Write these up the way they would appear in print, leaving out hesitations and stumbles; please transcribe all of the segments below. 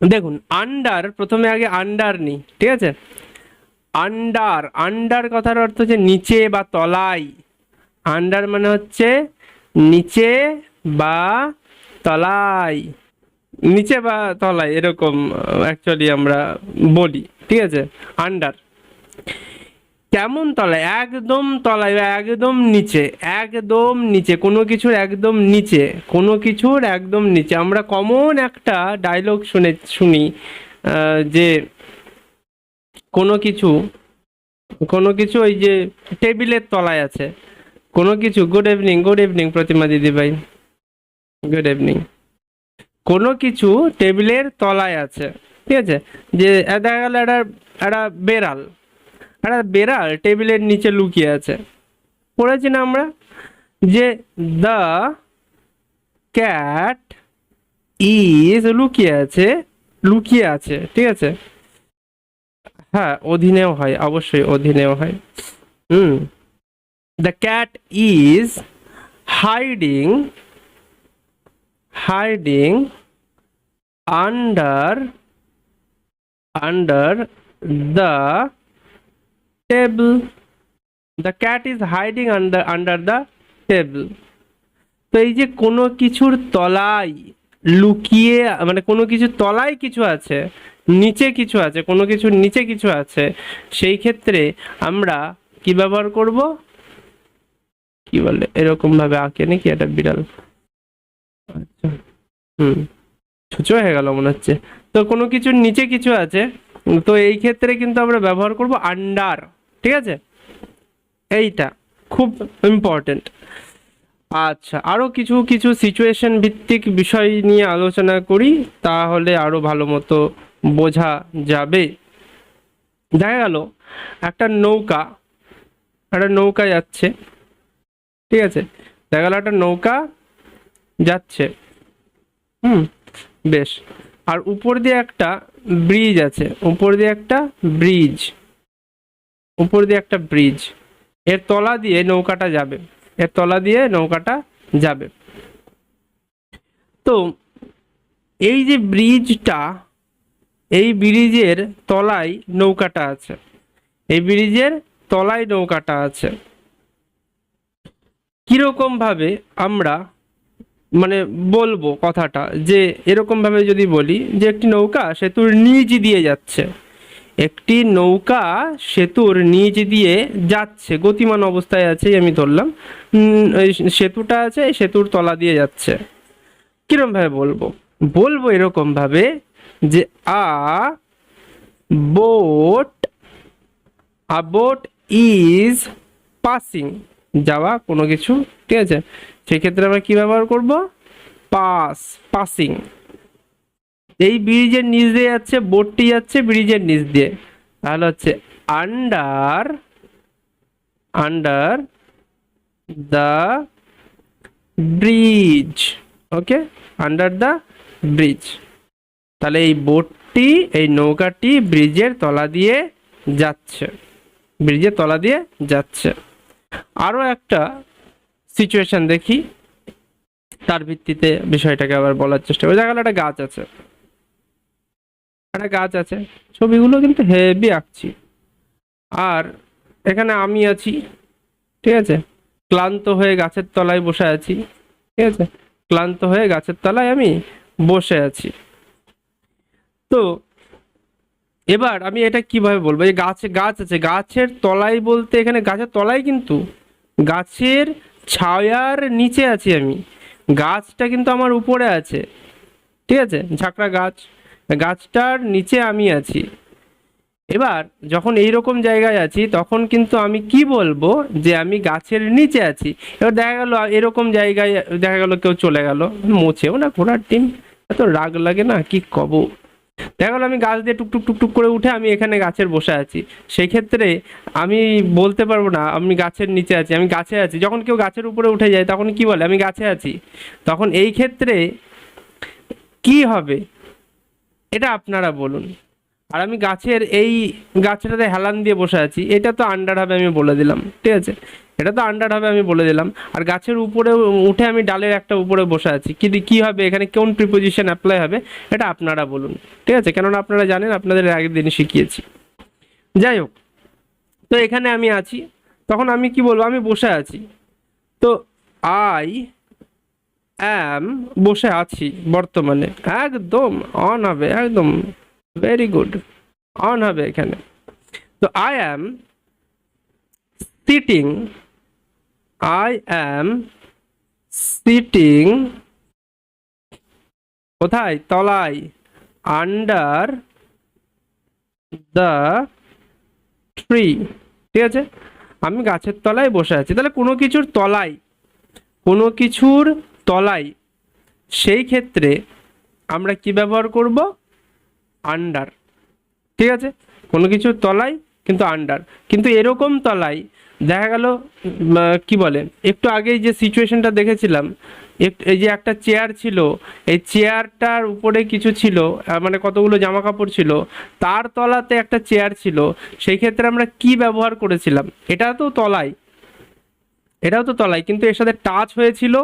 দেখুন আন্ডার, প্রথমে আগে আন্ডার নিই, ঠিক আছে। আন্ডার, আন্ডার কথার অর্থ হচ্ছে নিচে বা তলায়। আন্ডার মানে হচ্ছে নিচে বা তলায়, নিচে বা তলায় এরকম অ্যাকচুয়ালি আমরা বলি, ঠিক আছে। আন্ডার কেমন তলায়, একদম তলায় বা একদম নিচে, একদম নিচে, কোনো কিছুর একদম নিচে, কোনো কিছুর একদম নিচে। আমরা কমন একটা ডায়লগ শুনি যে কোনো কিছু, কোনো কিছু ওই যে টেবিলের তলায় আছে, কোনো কিছু, গুড ইভিনিং, গুড ইভিনিং প্রতিমা দিদি ভাই, গুড ইভিনিং। কোনো কিছু টেবিলের তলায় আছে, ঠিক আছে। যে দেখা গেল একটা একটা বেড়াল, একটা বেড়াল টেবিলের নিচে লুকিয়ে আছে, পড়েছি না আমরা যে দ্য ক্যাট ইজ লুকিয়ে আছে, লুকিয়ে আছে, ঠিক আছে। হ্যাঁ অধীনেও হয়, অবশ্যই অধীনেও হয়। Hmm, the cat is hiding, hiding under, under the table, the cat is hiding under, under the table. তো এই যে কোনো কিছুর তলায় লুকিয়ে, মানে কোনো কিছুর তলায় কিছু আছে, নিচে কিছু আছে, কোনো কিছুর নিচে কিছু আছে, সেই ক্ষেত্রে আমরা কি ব্যবহার করব, কি বলে এরকম ভাবে আঁকে নাকি এটা বিড়াল, আচ্ছা। হুম, ছুঁচো হয়ে গেল মনে হচ্ছে। তো কোনো কিছুর নিচে কিছু আছে, তো এই ক্ষেত্রে কিন্তু আমরা ব্যবহার করব আন্ডার, ঠিক আছে। এইটা খুব ইম্পর্টেন্ট। আচ্ছা, আরও কিছু কিছু সিচুয়েশন ভিত্তিক বিষয় নিয়ে আলোচনা করি, তাহলে আরও ভালো মতো বোঝা যাবে। দেখা গেল একটা নৌকা, একটা নৌকা যাচ্ছে, ঠিক আছে। দেখা গেল একটা নৌকা যাচ্ছে, হুম, বেশ। আর উপর দিয়ে একটা ব্রিজ আছে, উপর দিয়ে একটা ব্রিজ, উপর দিয়ে একটা ব্রিজ, এর তলা দিয়ে নৌকাটা যাবে, এর তলা দিয়ে নৌকাটা যাবে। তো এই যে ব্রিজটা, এই ব্রিজের তলায় নৌকাটা আছে, এই ব্রিজের তলায় নৌকাটা আছে। কিরকম ভাবে আমরা মানে বলবো কথাটা, যে এরকম ভাবে যদি বলি যে একটি নৌকা সেতুর নিচ দিয়ে যাচ্ছে, একটি নৌকা সেতুর নিচ দিয়ে যাচ্ছে, গতিমান অবস্থায় আছে আমি ধরলাম, এই সেতুটা আছে, এই সেতুর তলা দিয়ে যাচ্ছে। কিরম ভাবে বলবো, বলবো এরকম ভাবে যে আ boat, a BOT is passing, যাওয়া কোনো কিছু, ঠিক আছে। সেক্ষেত্রে আমরা কি ব্যবহার করব, পাস, পাসিং। এই ব্রিজের নিচ দিয়ে যাচ্ছে, বোটটি যাচ্ছে ব্রিজের নিচ দিয়ে, তাহলে হচ্ছে under, under the bridge, okay, under the bridge. তাহলে এই বোটটি, এই নৌকাটি ব্রিজের তলা দিয়ে যাচ্ছে, ব্রিজের তলা দিয়ে যাচ্ছে। আরও একটা সিচুয়েশন দেখি, তার ভিত্তিতে বিষয়টাকে আবার বলার চেষ্টা করি। দেখা গেল একটা গাছ আছে, একটা গাছ আছে, ছবিগুলো কিন্তু হেভি আঁকছি। আর এখানে আমি আছি, ঠিক আছে, ক্লান্ত হয়ে গাছের তলায় বসে আছি, ঠিক আছে, ক্লান্ত হয়ে গাছের তলায় আমি বসে আছি। তো এবার আমি এটা কিভাবে বলবো, এই গাছ, গাছ আছে, গাছের তলায় বলতে এখানে গাছের তলায় কিন্তু গাছের ছায়ার নিচে আছি আমি, গাছটা কিন্তু আমার উপরে আছে, ঠিক আছে, ঝাঁকড়া গাছ, গাছটার নিচে আমি আছি। এবার যখন এইরকম জায়গায় আছি তখন কিন্তু আমি কি বলবো, যে আমি গাছের নিচে আছি। এবার দেখা গেল এরকম জায়গায় দেখা গেল কেউ চলে গেল, মোছেও না ঘোড়ার ডিম, এত রাগ লাগে না কি কব। দেখা গেল আমি গাছ দিয়ে টুকটুক টুকটুক করে উঠে আমি এখানে গাছের বসে আছি, সেই ক্ষেত্রে আমি বলতে পারবো না আমি গাছের নিচে আছি, আমি গাছে আছি। যখন কেউ গাছের উপরে উঠে যায় তখন কি বলে, আমি গাছে আছি। তখন এই ক্ষেত্রে কি হবে, এটা আপনারা বলুন। আর আমি গাছের এই গাছটাতে হেলান দিয়ে বসে আছি, এটা তো আন্ডার হবে আমি বলে দিলাম, ঠিক আছে, এটা তো আন্ডার হবে আমি বলে দিলাম। আর গাছের উপরে উঠে আমি ডালের একটা উপরে বসে আছি, কিন্তু কি হবে এখানে, কোন প্রিপোজিশন অ্যাপ্লাই হবে এটা আপনারা বলুন, ঠিক আছে, কেননা আপনারা জানেন, আপনাদের আগের দিন শিখিয়েছি। যাই হোক, তো এখানে আমি আছি, তখন আমি কি বলবো, আমি বসে আছি, তো আই অ্যাম, বসে আছি বর্তমানে, একদম অন হবে, একদম ভেরি গুড, অন হবে এখানে। তো I am sitting, I am sitting, কোথায়, তলায়, আন্ডার দ্য ট্রি, ঠিক আছে, আমি গাছের তলায় বসে আছি। তাহলে কোনো কিছুর তলায়, কোনো কিছুর তলায়, সেই ক্ষেত্রে আমরা কি ব্যবহার করব, আন্ডার, ঠিক আছে, কোনো কিছুর তলায় কিন্তু আন্ডার, কিন্তু এরকম তলায় দেখা গেল কি বলে, একটু আগেই যে সিচুয়েশনটা দেখেছিলাম, এই যে একটা চেয়ার ছিল, এই চেয়ারটার উপরে কিছু ছিল, মানে কতগুলো জামা কাপড় ছিল, তার তলাতে একটা চেয়ার ছিল, সেই ক্ষেত্রে আমরা কি ব্যবহার করেছিলাম, এটা তো তলায়, এটাও তো তলায়, কিন্তু এর সাথে টাচ হয়েছিল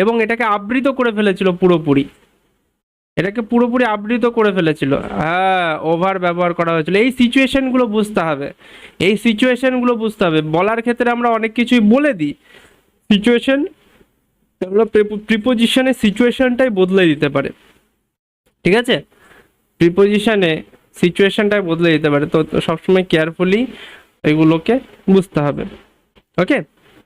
এবং এটাকে আবৃত করে ফেলেছিল পুরোপুরি, এটাকে পুরোপুরি আবৃত করে ফেলেছিল, হ্যাঁ, ওভার ব্যবহার করা হয়েছিল। এই সিচুয়েশনগুলো বুঝতে হবে, এই সিচুয়েশনগুলো বুঝতে হবে, বলার ক্ষেত্রে আমরা অনেক কিছুই বলে দিই, সিচুয়েশন, আমরা প্রিপোজিশনে সিচুয়েশনটাই বদলে দিতে পারে, ঠিক আছে, প্রিপোজিশনে সিচুয়েশনটাই বদলে দিতে পারে, তো সবসময় কেয়ারফুলি এগুলোকে বুঝতে হবে, ওকে।